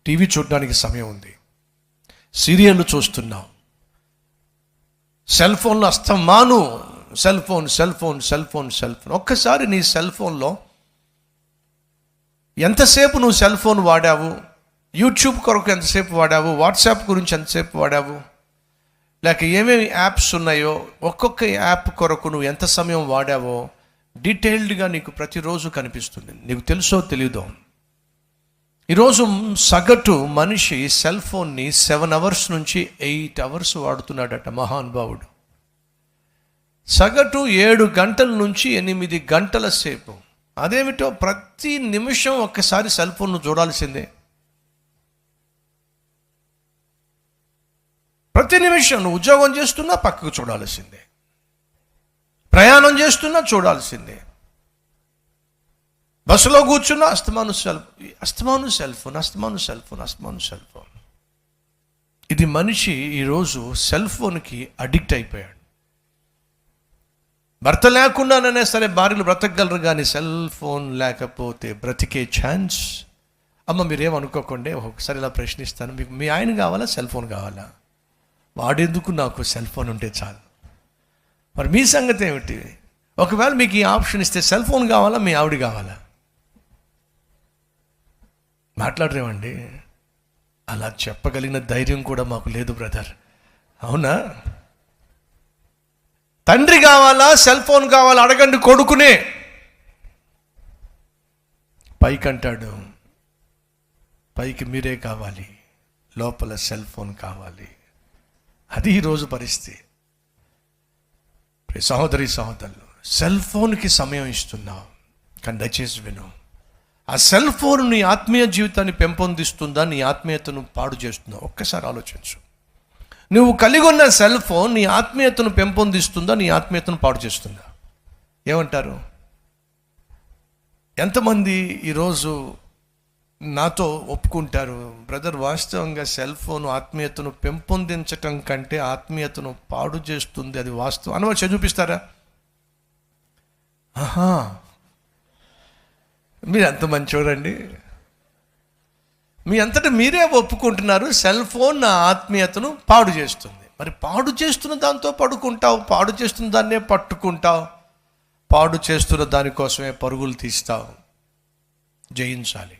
TV చూడడానికి సమయం ఉంది, సీరియల్ చూస్తున్నావు, సెల్ ఫోన్లో అస్తమాను సెల్ ఫోన్. ఒక్కసారి నీ సెల్ ఫోన్లో ఎంతసేపు నువ్వు సెల్ ఫోన్ వాడావు, యూట్యూబ్ కొరకు ఎంతసేపు వాడావు, వాట్సాప్ గురించి ఎంతసేపు వాడావు, లేక ఏమేమి యాప్స్ ఉన్నాయో ఒక్కొక్క యాప్ కొరకు నువ్వు ఎంత సమయం వాడావో డీటెయిల్డ్గా నీకు ప్రతిరోజు కనిపిస్తుంది. నీకు తెలుసో తెలీదో, ఈరోజు సగటు మనిషి సెల్ ఫోన్ని 7 hours నుంచి 8 hours వాడుతున్నాడట మహానుభావుడు. సగటు 7 గంటల నుంచి 8 గంటల సేపు. అదేమిటో ప్రతి నిమిషం ఒక్కసారి సెల్ ఫోన్ను చూడాల్సిందే. ప్రతి నిమిషం నువ్వు ఉద్యోగం చేస్తున్నా పక్కకు చూడాల్సిందే, ప్రయాణం చేస్తున్నా చూడాల్సిందే, బస్సులో కూర్చున్నా అస్తమాను సెల్ ఫోన్. ఇది మనిషి ఈరోజు సెల్ ఫోన్కి అడిక్ట్ అయిపోయాడు. భర్త లేకుండానే సరే భార్యలు బ్రతకగలరు, కానీ సెల్ ఫోన్ లేకపోతే బ్రతికే ఛాన్స్. అమ్మ మీరేమనుకోకండి, ఒకసారి ఇలా ప్రశ్నిస్తాను, మీకు మీ ఆయన కావాలా సెల్ ఫోన్ కావాలా? వాడేందుకు, నాకు సెల్ ఫోన్ ఉంటే చాలు. మరి మీ సంగతి ఏమిటి? ఒకవేళ మీకు ఈ ఆప్షన్ ఇస్తే సెల్ ఫోన్ కావాలా, మీ ఆవిడ కావాలా? మాట్లాడరేమండి? అలా చెప్పగలిగిన ధైర్యం కూడా మాకు లేదు బ్రదర్, అవునా? తండ్రి కావాలా సెల్ ఫోన్ కావాలా అడగండి కొడుకునే. పైకంటాడు, పైకి మీరే కావాలి, లోపల సెల్ ఫోన్ కావాలి. అది ఈరోజు పరిస్థితి. సహోదరులు, సెల్ ఫోన్కి సమయం ఇస్తున్నావు, కానీ దయచేసి విను, ఆ సెల్ ఫోన్ నీ ఆత్మీయ జీవితాన్ని పెంపొందిస్తుందా, నీ ఆత్మీయతను పాడు చేస్తుందా? ఒక్కసారి ఆలోచించు. నువ్వు కలిగి ఉన్న సెల్ ఫోన్ నీ ఆత్మీయతను పెంపొందిస్తుందా, నీ ఆత్మీయతను పాడు చేస్తుందా? ఏమంటారు? ఎంతమంది ఈరోజు నాతో ఒప్పుకుంటారు, బ్రదర్ వాస్తవంగా సెల్ ఫోన్ ఆత్మీయతను పెంపొందించటం కంటే ఆత్మీయతను పాడు చేస్తుంది, అది వాస్తవం అని చూపిస్తారా? ఆహా, మీరు ఎంత మంచోరండి, మీ అంతటా మీరే ఒప్పుకుంటున్నారు సెల్ ఫోన్ నా ఆత్మీయతను పాడు చేస్తుంది. మరి పాడు చేస్తున్న దాంతో పడుకుంటావు, పాడు చేస్తున్న దాన్నే పట్టుకుంటావు, పాడు చేస్తున్న దానికోసమే పరుగులు తీస్తావు. జయించాలి.